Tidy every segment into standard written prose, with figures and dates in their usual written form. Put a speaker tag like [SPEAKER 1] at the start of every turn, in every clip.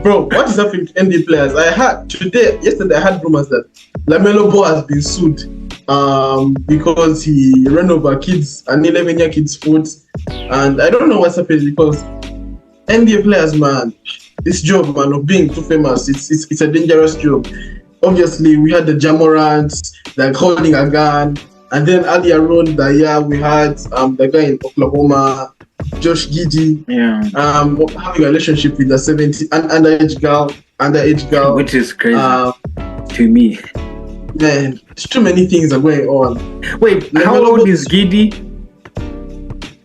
[SPEAKER 1] Bro, what is happening to NBA players? Yesterday I had rumors that LaMelo Ball has been sued because he ran over an 11-year kid's foot. And I don't know what's happening because NBA players, man, this job, man, of being too famous, it's a dangerous job. Obviously, we had the Jamorants, like holding a gun. And then earlier on the year, we had the guy in Oklahoma, Josh Giddey, having a relationship with the underage girl,
[SPEAKER 2] which is crazy to me.
[SPEAKER 1] Man, too many things are going on.
[SPEAKER 2] Wait, how old is Giddey?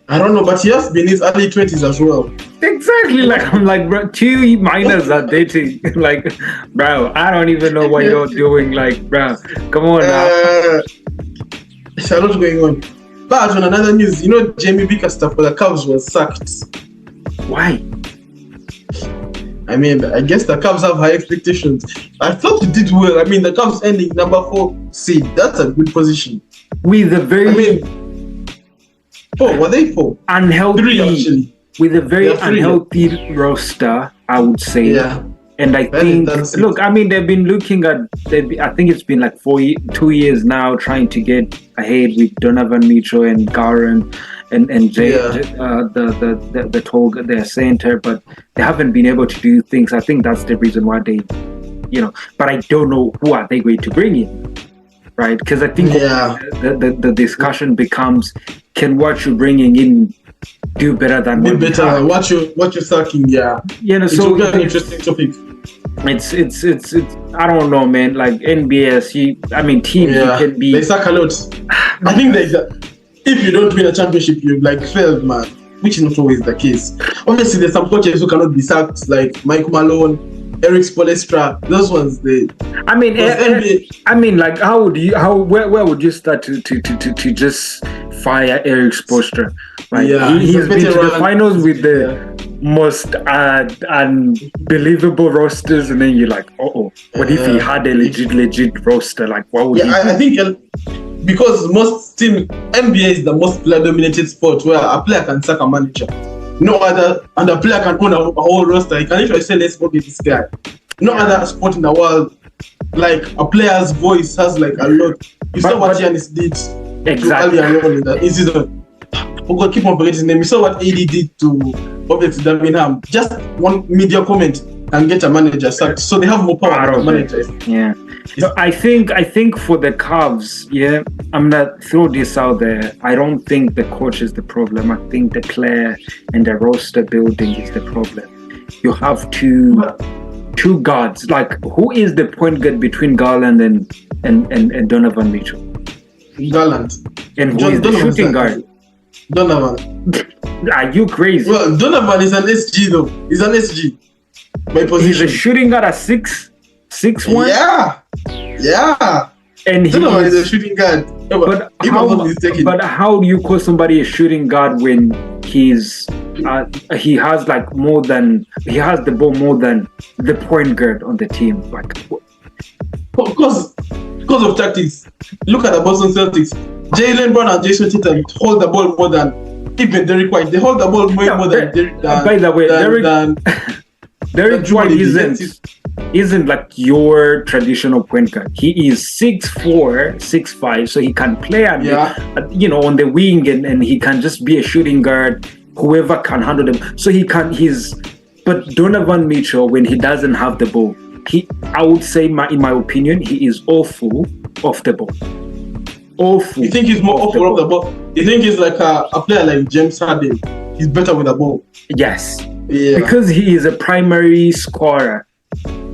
[SPEAKER 1] I don't know, but he has been in his early 20s as well.
[SPEAKER 2] Exactly, like I'm like, bro, 2 minors are dating. Like, bro, I don't even know what you're doing. Like, bro, come on now.
[SPEAKER 1] There's a lot going on. But on another news, Jamie Bickerstaff for the Cavs was sacked.
[SPEAKER 2] Why?
[SPEAKER 1] I mean, I guess the Cavs have high expectations. I thought he did well. I mean, the Cavs ending number 4 seed. That's a good position.
[SPEAKER 2] With a very...
[SPEAKER 1] 4, were they 4?
[SPEAKER 2] Unhealthy.
[SPEAKER 1] 3, actually.
[SPEAKER 2] With a very unhealthy roster, I would say.
[SPEAKER 1] Yeah.
[SPEAKER 2] And I think, look, I mean, they've been looking at, I think it's been like 2 years now trying to get ahead with Donovan Mitchell and Garland and Jay, the tall, their center, but they haven't been able to do things. I think that's the reason why they, but I don't know who are they going to bring in, right? Because I think the discussion becomes, can what you're bringing in do better than
[SPEAKER 1] what you're sucking?
[SPEAKER 2] So
[SPEAKER 1] it's an interesting topic.
[SPEAKER 2] It's I don't know, man. Like NBS, teams can be.
[SPEAKER 1] They suck a lot. I think if you don't win a championship, you've failed, man. Which is not always the case. Obviously, there's some coaches who cannot be sacked, like Mike Malone, Eric Spoelstra. Those ones,
[SPEAKER 2] where would you start to just fire Eric Spoelstra? Right? He's been to the finals with the most unbelievable rosters, and then you're like, what if he had a legit roster? Like, what would he do?
[SPEAKER 1] I think because most team NBA is the most player-dominated sport where a player can sack a manager. No other player can own a whole roster. He can literally say, let's go get this guy. No other sport in the world, like a player's voice has a lot. You saw what Giannis did
[SPEAKER 2] exactly
[SPEAKER 1] earlier on in the season. God, keep on forgetting his name. You saw what AD did to obviously Birmingham. Just one media comment and get a manager sacked. So they have more power than managers.
[SPEAKER 2] Yeah. So I think for the Cavs, I'm gonna throw this out there. I don't think the coach is the problem. I think the player and the roster building is the problem. You have two guards. Like, who is the point guard between Garland and Donovan Mitchell?
[SPEAKER 1] Garland.
[SPEAKER 2] And who is the shooting guard?
[SPEAKER 1] Donovan.
[SPEAKER 2] Are you crazy?
[SPEAKER 1] Well, Donovan is an SG though. He's an SG. My position.
[SPEAKER 2] He's a shooting guard at 6'1".
[SPEAKER 1] Yeah.
[SPEAKER 2] And
[SPEAKER 1] Donovan is a shooting guard.
[SPEAKER 2] But how do you call somebody a shooting guard when he has the ball more than the point guard on the team? Like,
[SPEAKER 1] because of tactics. Look at the Boston Celtics. Jaylen Brown and Jason Tatum hold the ball more than even Derrick White. They hold the ball more than Derrick.
[SPEAKER 2] By the way, Derrick White isn't like your traditional point guard. He is 6'4", 6'5", so he can play on the wing and he can just be a shooting guard. Whoever can handle them, so But Donovan Mitchell, when he doesn't have the ball, I would say, in my opinion, he is awful off the ball. Awful.
[SPEAKER 1] You think he's more awful off the ball? You think he's like a player like James Harden? He's better with the ball.
[SPEAKER 2] Yes. Yeah. Because he is a primary scorer,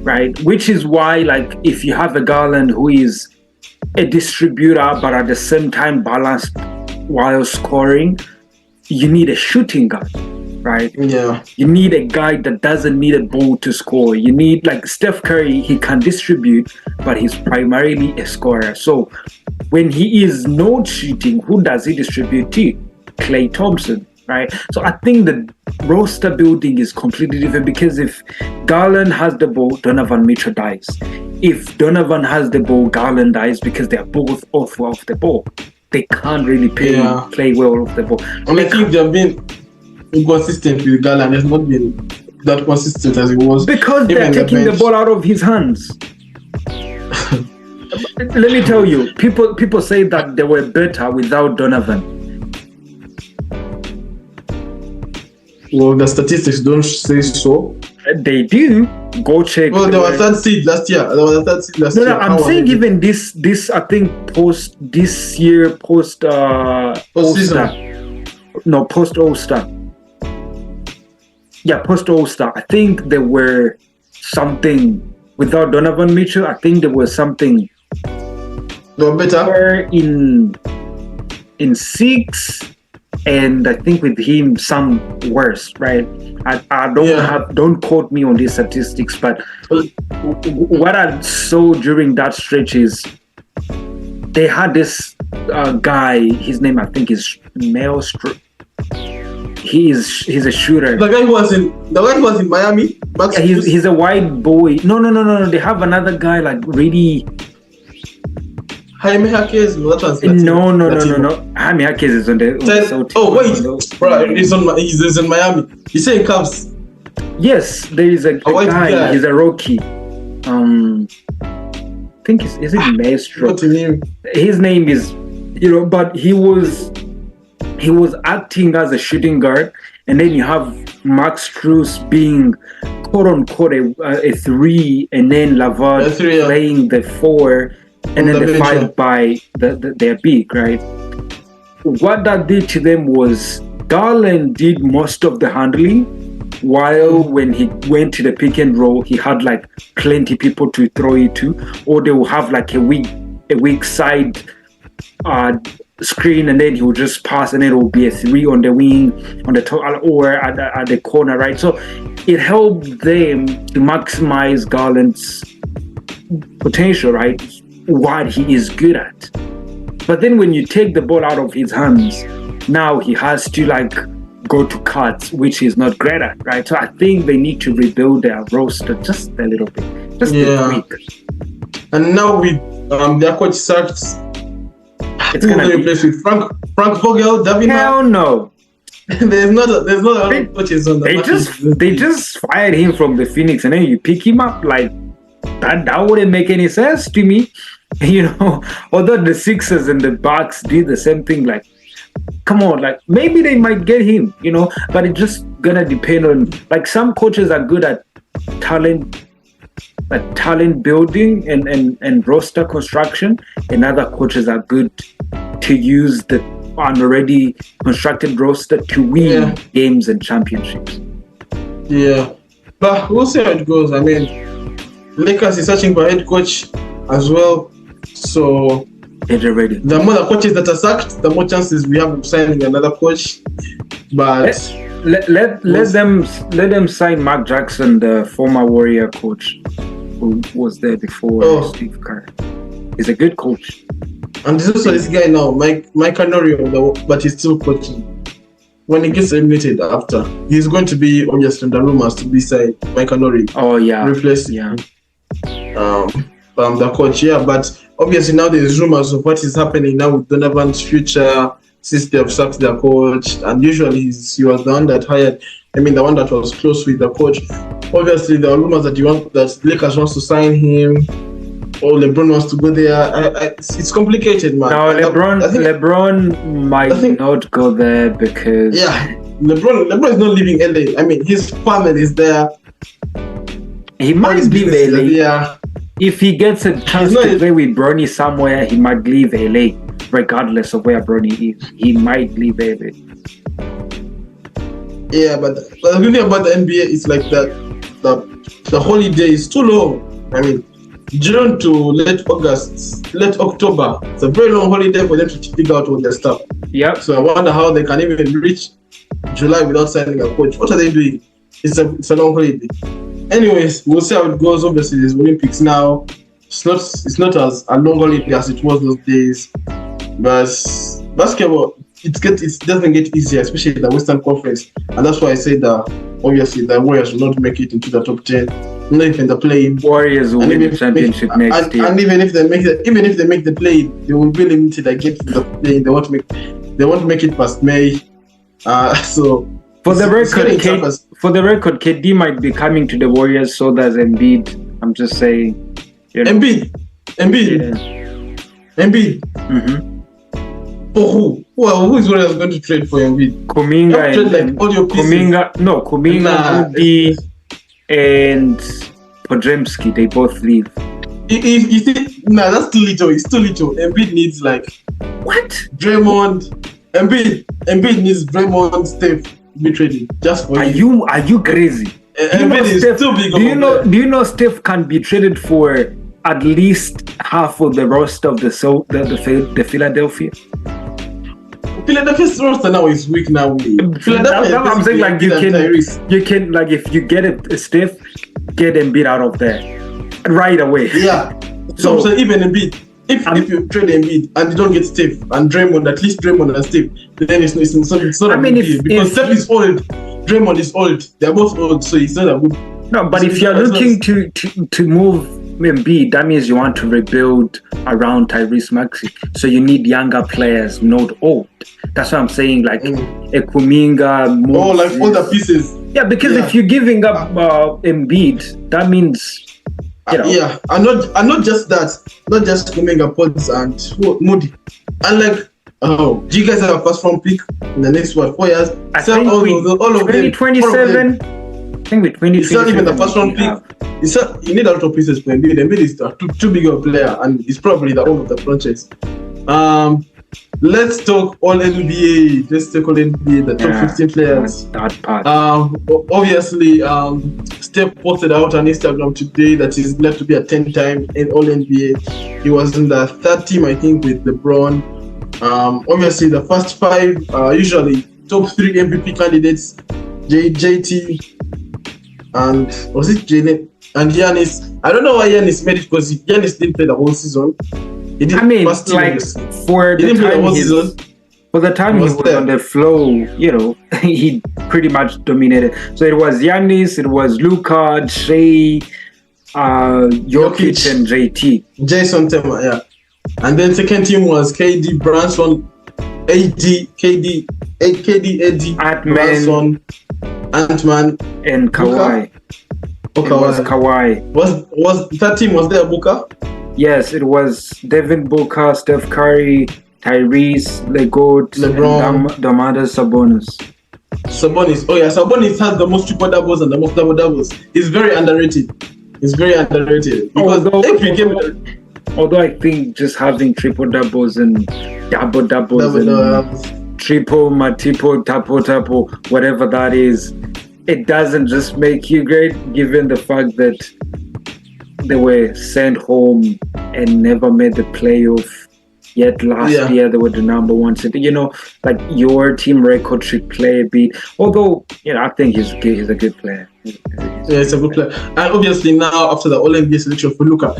[SPEAKER 2] right? Which is why, like, if you have a Garland who is a distributor but at the same time balanced while scoring, you need a shooting guard, right?
[SPEAKER 1] Yeah.
[SPEAKER 2] You need a guy that doesn't need a ball to score. You need, like, Steph Curry, he can distribute, but he's primarily a scorer. So when he is not shooting, who does he distribute to? Klay Thompson, right? So I think the roster building is completely different, because if Garland has the ball, Donovan Mitchell dies. If Donovan has the ball, Garland dies, because they're both awful off the ball. They can't really play well off the ball.
[SPEAKER 1] And I think they've been inconsistent with Garland. There's not been that consistent as he was.
[SPEAKER 2] Because they're taking the ball out of his hands. Let me tell you, people say that they were better without Donovan.
[SPEAKER 1] Well, the statistics don't say so.
[SPEAKER 2] They do. Go check.
[SPEAKER 1] Well, they were third seed last year.
[SPEAKER 2] No, I'm saying even this I think post All-Star. No, post All-Star. Yeah, post All-Star. I think there were something without Donovan Mitchell. I think there was something.
[SPEAKER 1] They were better
[SPEAKER 2] in 6, and I think with him some worse, right? I don't quote me on these statistics, but what I saw during that stretch is they had this guy. His name I think is Maelstrom. He's a shooter.
[SPEAKER 1] The guy who was in Miami.
[SPEAKER 2] Yeah, he's a white boy. No. They have another guy like really.
[SPEAKER 1] Jaime Jaquez,
[SPEAKER 2] no. Jaime Jaquez is on the
[SPEAKER 1] bro, he's in Miami. He's saying Cavs.
[SPEAKER 2] Yes, there is a guy. He's a rookie. I think is it Maestro?
[SPEAKER 1] What's his name?
[SPEAKER 2] His name is, but he was acting as a shooting guard, and then you have Max Strus being quote unquote a 3, and then Lavard playing the 4. And then the 5 by their big, right? What that did to them was Garland did most of the handling, while when he went to the pick and roll, he had like plenty people to throw it to, or they will have like a weak side screen, and then he will just pass, and it will be a 3 on the wing, on the top, or at the corner, right? So it helped them to maximize Garland's potential, right? What he is good at. But then when you take the ball out of his hands, now he has to like go to cuts, which he's not great at, right? So I think they need to rebuild their roster just a little bit, just a week.
[SPEAKER 1] And now with their coach sacked,
[SPEAKER 2] it's gonna
[SPEAKER 1] replace with Frank Vogel, Davina.
[SPEAKER 2] Hell no.
[SPEAKER 1] there's not a lot of coaches on the
[SPEAKER 2] They just fired him from the Phoenix, and then you pick him up like that wouldn't make any sense to me. Although the Sixers and the Bucks did the same thing, like, come on, like maybe they might get him, but it's just gonna depend on, like, some coaches are good at talent building and roster construction, and other coaches are good to use the already constructed roster to win games and championships.
[SPEAKER 1] Yeah, but we'll see how it goes. I mean, Lakers is searching for a head coach as well, so
[SPEAKER 2] they're ready.
[SPEAKER 1] The more the coaches that are sacked, the more chances we have of signing another coach. But
[SPEAKER 2] let them sign Mark Jackson, the former Warrior coach who was there before Steve Kerr. He's a good coach.
[SPEAKER 1] And there's also this guy now, Mike Canorio, but he's still coaching. When he gets eliminated after, he's going to be obviously in the rumors to be signed. Mike Canorio.
[SPEAKER 2] Oh yeah.
[SPEAKER 1] Replacing the coach, but obviously now there's rumors of what is happening now with Donovan's future since they have sacked their coach, and usually he was the one that hired. I mean, the one that was close with the coach. Obviously, there are rumors that Lakers wants to sign him, or LeBron wants to go there. It's complicated, man.
[SPEAKER 2] No, LeBron might not go there because
[SPEAKER 1] LeBron is not leaving LA. I mean, his family is there.
[SPEAKER 2] He might leave LA.
[SPEAKER 1] Yeah.
[SPEAKER 2] If he gets a chance to play with Bronny somewhere, he might leave LA, regardless of where Bronny is. He might leave LA.
[SPEAKER 1] Yeah, but the good thing about the NBA is like that the holiday is too long. I mean, June to late October. It's a very long holiday for them to figure out all their stuff.
[SPEAKER 2] Yeah.
[SPEAKER 1] So I wonder how they can even reach July without signing a coach. What are they doing? It's a long holiday. Anyways, we'll see how it goes. Obviously, there's Olympics now. It's not as a long holiday as it was those days. But basketball, it doesn't get easier, especially in the Western Conference. And that's why I say that obviously the Warriors will not make it into the top 10. Not even the play-in.
[SPEAKER 2] Warriors will win the championship next year.
[SPEAKER 1] And even if they make the play, they will be limited again to the play. They won't make it past May. So
[SPEAKER 2] For the record, KD might be coming to the Warriors, so does Embiid. I'm just saying.
[SPEAKER 1] Embiid. For who? Who is Warriors going to trade for Embiid?
[SPEAKER 2] Kuminga Udi, and Podziemski. They both leave.
[SPEAKER 1] You see, that's too little. It's too little. Embiid needs
[SPEAKER 2] what?
[SPEAKER 1] Draymond. Embiid needs Draymond, Steph to be traded just for
[SPEAKER 2] you. Are you crazy?
[SPEAKER 1] Embiid is too big.
[SPEAKER 2] Do you know Steph can be traded for at least half of the roster of the Philadelphia?
[SPEAKER 1] Philadelphia's roster now is weak now.
[SPEAKER 2] Philadelphia. I'm saying you can if you get a Steph, get Embiid out of there right away.
[SPEAKER 1] Yeah. So even Embiid, if you trade Embiid and you don't get Steph and Draymond, at least Draymond and Steph, then it's not a good deal because Steph is old, Draymond is old. They're both old, so it's not a good.
[SPEAKER 2] No, but if you're looking to move Embiid, that means you want to rebuild around Tyrese Maxey. So you need younger players, not old. That's what I'm saying. Like a Kuminga,
[SPEAKER 1] all the pieces.
[SPEAKER 2] Yeah, because if you're giving up Embiid, that means.
[SPEAKER 1] Yeah, and not just that, not just Kuminga, Pods and Moody, and do you guys have a first round pick in the next 4 years?
[SPEAKER 2] I think all of 2027. I think with 2027.
[SPEAKER 1] It's not even the first round pick. You need a lot of pieces for Embiid. Embiid is too big of a player, and he's probably the owner of the franchise. Let's talk all NBA. Let's talk all NBA, the top 15 players.
[SPEAKER 2] That part.
[SPEAKER 1] Obviously, Steph posted out on Instagram today that he's left to be a 10-time in all NBA. He was in the third team, I think, with LeBron. Obviously, the first 5 usually top 3 MVP candidates: JT and was it Jalen and Giannis. I don't know why Giannis made it because Giannis didn't play the whole season. For the
[SPEAKER 2] time he was on the flow, he pretty much dominated. So it was Giannis, it was Luka, Shea, Jokic, and JT.
[SPEAKER 1] Jason Tatum, yeah. And then second team was KD, Branson, KD, Branson, Ant-Man,
[SPEAKER 2] and Kawhi. It was Kawhi.
[SPEAKER 1] Was that team? Was there Booker?
[SPEAKER 2] Yes, it was Devin Booker, Steph Curry, Tyrese, LeBron, Domantas Sabonis.
[SPEAKER 1] Oh yeah, Sabonis has the most triple doubles and the most double doubles. He's very underrated. Because
[SPEAKER 2] although I think just having triple doubles and double doubles and triple, multiple, tapo, whatever that is, it doesn't just make you great, given the fact that they were sent home and never made the playoff. Yet last year they were the number 1 seed. Your team record should play a bit. Although, I think he's a good player.
[SPEAKER 1] Yeah, it's a good player. And obviously now after the All-NBA selection for Luka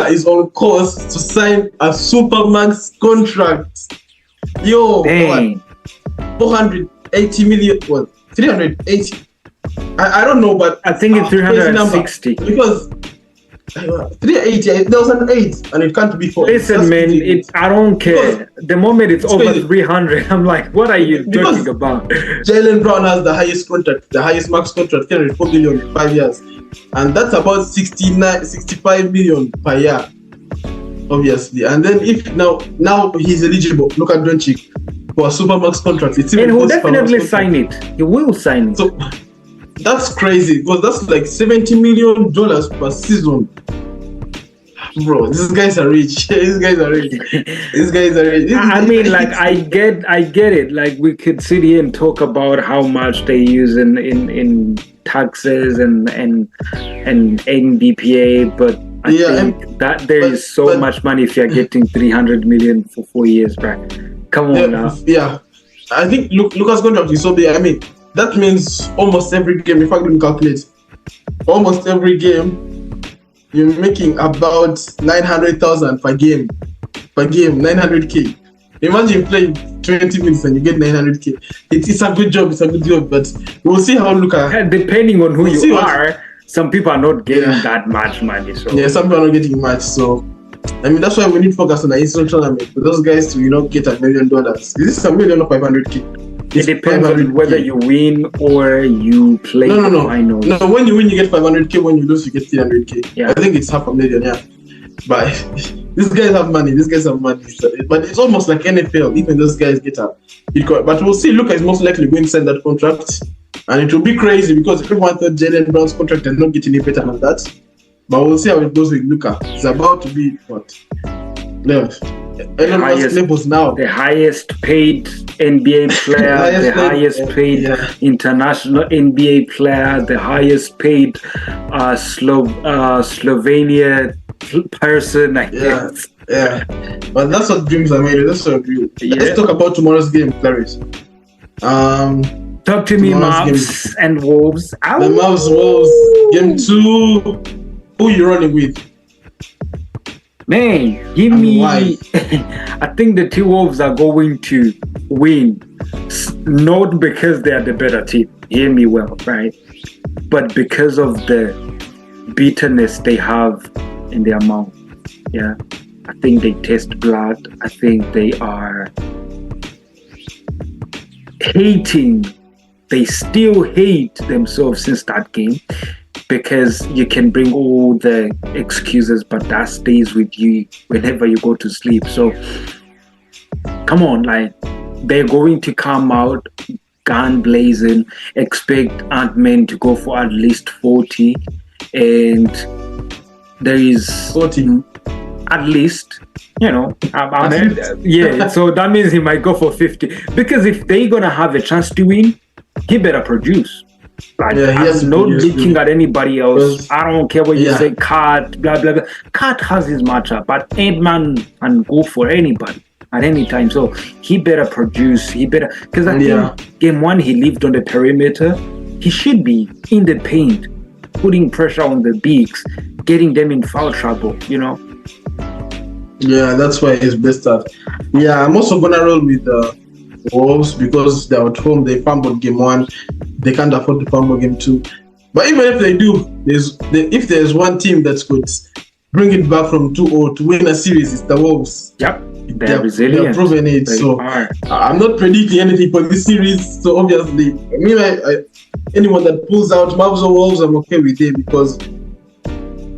[SPEAKER 1] is on course to sign a Supermax contract. Yo,
[SPEAKER 2] dang.
[SPEAKER 1] 480 million. What? 380. I don't know, but
[SPEAKER 2] I think it's 360
[SPEAKER 1] because 380. There was an 8, and it can't be 4.
[SPEAKER 2] Listen, man, I don't care. The moment it's over 300, I'm like, what are you talking about?
[SPEAKER 1] Jaylen Brown has the highest contract, the highest max contract, 4 million in 5 years, and that's about 65 million per year, obviously. And then if now he's eligible, look at Doncic for a Supermax contract. And
[SPEAKER 2] he'll definitely sign it. He will sign it.
[SPEAKER 1] So that's crazy because that's like $70 million per season. Bro, these guys are rich. I
[SPEAKER 2] get it. Like, we could sit here and talk about how much they use in taxes and NBPA, but I think that there is so much money if you're getting 300 million for 4 years, right? Come on now.
[SPEAKER 1] Yeah, I think Luka's contract is so big. I mean, that means almost every game, if I can calculate, almost every game, you're making about 900,000 per game, 900K. Imagine playing 20 minutes and you get 900K. It's a good job, but we'll see how Luka.
[SPEAKER 2] Depending on who you are, some people are not getting that much money. So
[SPEAKER 1] yeah, some people are not getting much. So I mean, that's why we need to focus on the instant tournament for those guys to get $1 million. Is this $1 million or 500K?
[SPEAKER 2] It depends on whether you win or you play the finals.
[SPEAKER 1] No, when you win, you get 500k. When you lose, you get 300k.
[SPEAKER 2] Yeah.
[SPEAKER 1] I think it's 500,000. Yeah. But these guys have money. But it's almost like NFL. Even those guys get up. But we'll see. Luka is most likely going to sign that contract. And it will be crazy because everyone thought Jaylen Brown's contract does not get any better than that. But we'll see how it goes with Luka. It's about to be what? Levels now.
[SPEAKER 2] The highest paid NBA player, the highest paid international NBA player, the highest paid Slovenia person, I guess.
[SPEAKER 1] Yeah. But that's what dreams are made. That's what dream. Let's talk about tomorrow's game, Claret.
[SPEAKER 2] Talk to me, Mavs and Wolves. Ow.
[SPEAKER 1] The Mavs Wolves game 2. Who you running with?
[SPEAKER 2] Man, give me. Why? I think the T-Wolves are going to win, not because they are the better team. Hear me well, right? But because of the bitterness they have in their mouth. Yeah, I think they taste blood. I think they are hating. They still hate themselves since that game, because you can bring all the excuses, but that stays with you whenever you go to sleep. So come on, like, they're going to come out gun blazing, expect Ant-Man to go for at least 40, and there is
[SPEAKER 1] 40
[SPEAKER 2] at least, so that means he might go for 50, because if they're gonna have a chance to win, he better produce. Like, I'm not looking at anybody else. I don't care what you say, Cat, blah, blah, blah. Cat has his matchup, but Ant-Man can go for anybody at any time. So he better produce. Because I think game 1, he lived on the perimeter. He should be in the paint, putting pressure on the bigs, getting them in foul trouble,
[SPEAKER 1] Yeah, that's why he's best at. Yeah, I'm also going to roll with Wolves because they're at home. They fumbled game 1. They can't afford to fumble game 2. But even if they do, if there's one team that could bring it back from 2-0 to win a series, it's the Wolves.
[SPEAKER 2] Yep, they're resilient.
[SPEAKER 1] They're proving it. I'm not predicting anything for this series. So obviously, anyone that pulls out Mavs or Wolves, I'm okay with it, because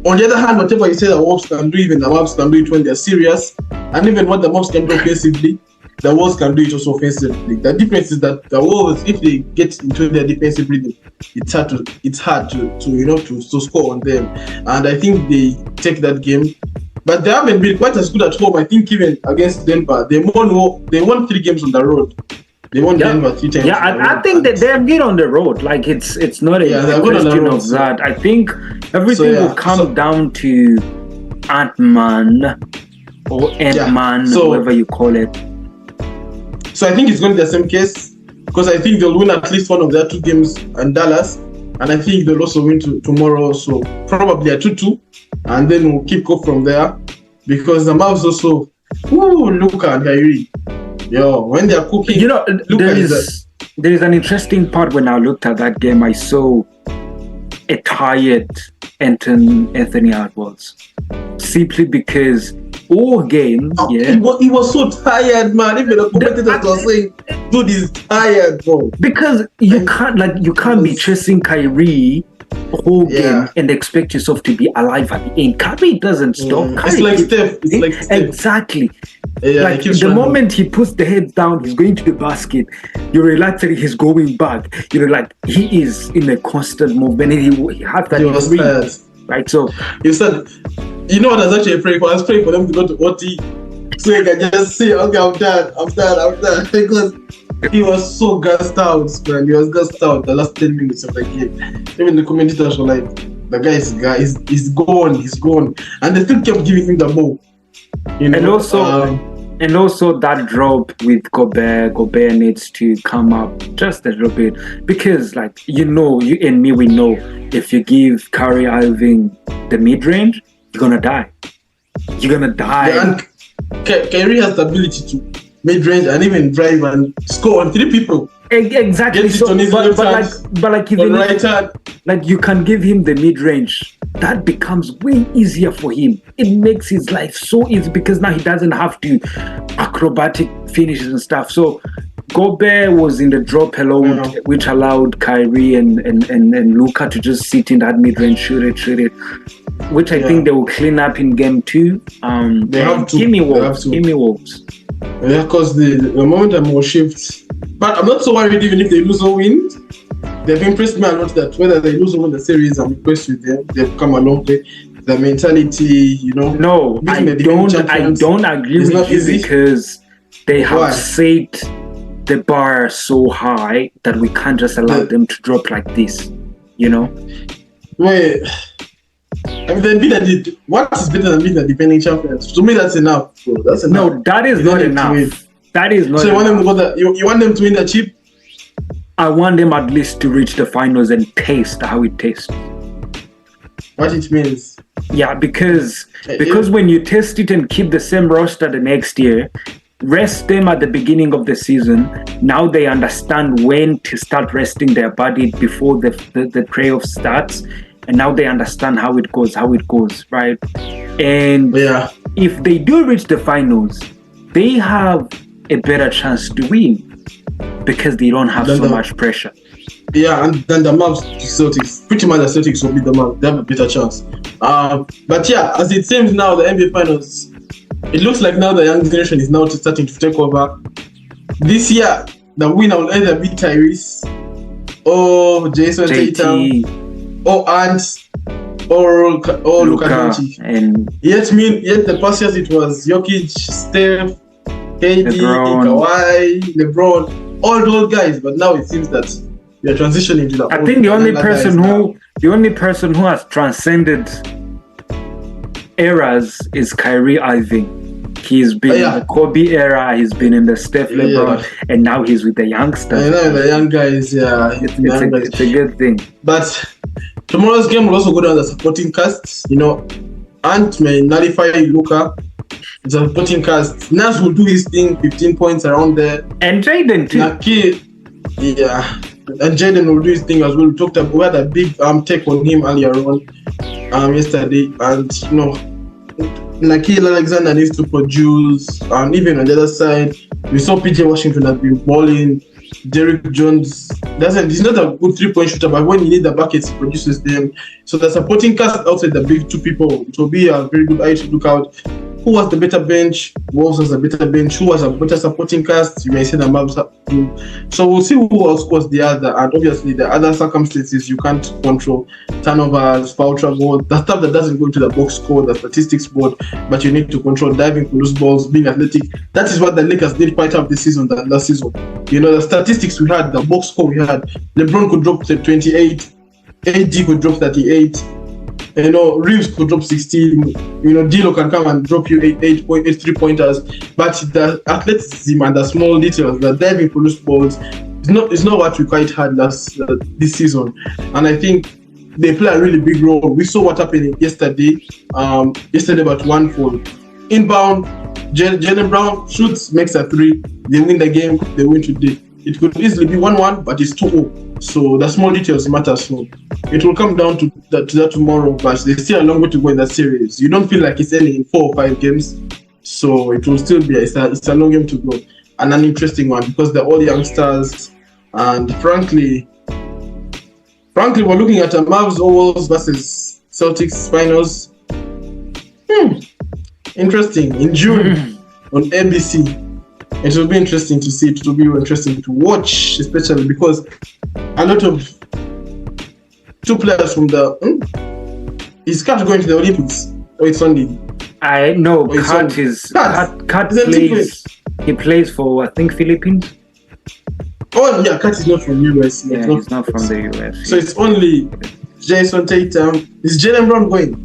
[SPEAKER 1] on the other hand, whatever you say the Wolves can do, even the Mavs can do it when they're serious. And even what the Mavs can do offensively, the Wolves can do it also offensively. The difference is that the Wolves, if they get into their defensive rhythm, it's hard to score on them. And I think they take that game. But they haven't been quite as good at home. I think even against Denver, they won 3 games on the road. They won Denver 3 times.
[SPEAKER 2] Yeah, I think that they're good on the road. Like, it's not a question of that. I think everything will come down to Ant-Man or Ant-Man, whatever you call it.
[SPEAKER 1] So I think it's going to be the same case, because I think they'll win at least one of their 2 games in Dallas, and I think they'll also win tomorrow. So probably a 2-2, and then we'll keep going from there, because the Mavs also, Luka and Kyrie. When they're cooking,
[SPEAKER 2] there is an interesting part. When I looked at that game, I saw a tired Anthony Edwards, simply because all game,
[SPEAKER 1] he was so tired, man. Even the commentators were saying, dude is tired, bro.
[SPEAKER 2] Because you can't be chasing Kyrie whole game and expect yourself to be alive at the end. Kyrie doesn't stop.
[SPEAKER 1] It's like Steph.
[SPEAKER 2] Exactly.
[SPEAKER 1] Yeah,
[SPEAKER 2] the moment he puts the head down, he's going to the basket. You realize that he's going back. He is in a constant movement. He has that.
[SPEAKER 1] He was tired.
[SPEAKER 2] Right, so
[SPEAKER 1] you said, what I was actually praying for? I was praying for them to go to OT, so you can just say, okay, I'm done, because he was so gassed out, man. He was gassed out the last 10 minutes of the game. Even the commentators were like, the guy is gone, and they still kept giving him the ball.
[SPEAKER 2] And also that drop with Gobert needs to come up just a little bit, because you and me, we know if you give Kyrie Irving the mid-range, you're gonna die.
[SPEAKER 1] Yeah, and Kyrie has the ability to mid-range and even drive and score on 3 people.
[SPEAKER 2] Exactly. So, but even you can give him the mid-range, that becomes way easier for him. It makes his life so easy, because now he doesn't have to acrobatic finishes and stuff. So Gobert was in the drop alone, which allowed Kyrie and Luka to just sit in that mid-range, shoot it, which I think they will clean up in game 2.
[SPEAKER 1] They have to.
[SPEAKER 2] Give me Wolves.
[SPEAKER 1] Yeah, because the momentum will shift. But I'm not so worried even if they lose or win. They've impressed me a lot that whether they lose or win the series, I'm impressed with them. They've come a long way. The mentality,
[SPEAKER 2] No, I don't agree with you because they have set the bar so high that we can't just allow them to drop like this.
[SPEAKER 1] Wait. I mean, what is better than being the defending champions? To me, that's enough, bro. That's enough.
[SPEAKER 2] No, that is not enough. That is not.
[SPEAKER 1] So you want them to go you want them to win the chip?
[SPEAKER 2] I want them at least to reach the finals and taste how it tastes.
[SPEAKER 1] What it means?
[SPEAKER 2] Yeah, because when you test it and keep the same roster the next year, rest them at the beginning of the season. Now they understand when to start resting their body before the playoff starts. And now they understand how it goes, right? And if they do reach the finals, they have a better chance to win because they don't have so much pressure.
[SPEAKER 1] Yeah, and then the Mavs to Celtics, pretty much the Celtics will beat the Mavs. They have a better chance. But yeah, as it seems now, the NBA Finals, it looks like now the young generation is now starting to take over. This year, the winner will either be Tyrese or Jason Tatum or Ant or Luka Doncic.
[SPEAKER 2] And
[SPEAKER 1] yet the past years it was Jokic, Steph, KD, Kawhi, LeBron, all those guys. But now it seems that we are transitioning to the.
[SPEAKER 2] I think the only person who has transcended eras is Kyrie Irving. He's been in the Kobe era, he's been in the Steph LeBron, and now he's with the youngsters.
[SPEAKER 1] The young guys,
[SPEAKER 2] it's a good thing.
[SPEAKER 1] But tomorrow's game will also go down the supporting cast. Ant may nullify Luka. It's a supporting cast. Nas will do his thing, 15 points around there.
[SPEAKER 2] And Jaden too.
[SPEAKER 1] And Jaden will do his thing as well. We had a big take on him earlier on yesterday, and Nickeil Alexander needs to produce, and even on the other side, we saw PJ Washington has been balling. Derrick Jones he's not a good 3-point shooter, but when you need the buckets, he produces them. So the supporting cast outside the big two people, it will be a very good eye to look out. Who was the better bench? Wolves was a better bench. Who was a better supporting cast? You may say the Mavs. So we'll see who outscores the other. And obviously, the other circumstances you can't control. Turnovers, foul trouble, the stuff that doesn't go into the box score, the statistics board, but you need to control diving for loose balls, being athletic. That is what the Lakers did quite up this season than last season. The statistics we had, the box score we had, LeBron could drop to 28, AD could drop 38. Reeves could drop 16. D'Lo can come and drop you 8 3-pointers. But the athleticism and the small details, the diving for loose balls, is not what we quite had this season. And I think they play a really big role. We saw what happened yesterday. About one fall. Inbound, Jaylen Brown shoots, makes a 3. They win the game. They win today. It could easily be 1-1, but it's 2-0. So the small details matter. So it will come down to that tomorrow, but there's still a long way to go in that series. You don't feel like it's ending in 4 or 5 games. So it will still be it's a long game to go, and an interesting one because they're all youngsters. And frankly, we're looking at a Mavs Wolves versus Celtics finals. Interesting in June on ABC. It will be interesting to see. It will be interesting to watch, especially because a lot of 2 players from is Kat going to the Olympics? Or it's only?
[SPEAKER 2] I know Kat plays. He plays for I think Philippines.
[SPEAKER 1] Oh yeah, Kat is not from US.
[SPEAKER 2] Yeah, he's not from the US.
[SPEAKER 1] So it's only Jason Tatum. Is Jaylen Brown going?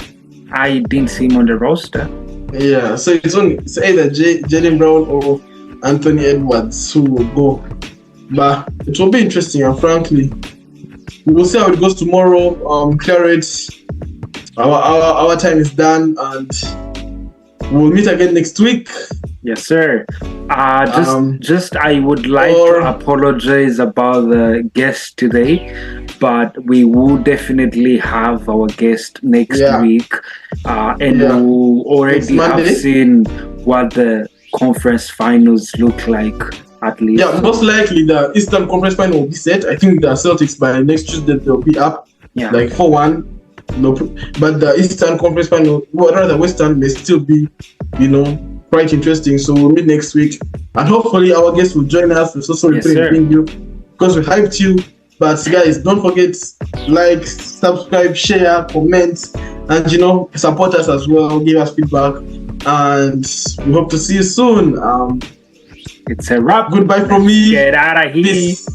[SPEAKER 2] I didn't see him on the roster.
[SPEAKER 1] Yeah, so it's either Jaylen Brown or Anthony Edwards who will go. But it will be interesting, and frankly, we will see how it goes tomorrow. Claret, our time is done, and we'll meet again next week.
[SPEAKER 2] Yes, sir. Just I would like to apologize about the guest today, but we will definitely have our guest next week. And we already have seen what the conference finals look like at least.
[SPEAKER 1] Yeah, most likely the Eastern Conference final will be set. I think the Celtics by next Tuesday they'll be up, like 4-1. No, but the Eastern Conference final, well, rather Western, may still be, quite interesting. So we'll meet next week, and hopefully our guests will join us. We're so sorry to bring you because we hyped you. But guys, don't forget, like, subscribe, share, comment, and support us as well. Give us feedback, and we hope to see you soon.
[SPEAKER 2] It's a wrap.
[SPEAKER 1] Goodbye from me.
[SPEAKER 2] Get out of here.
[SPEAKER 1] Peace.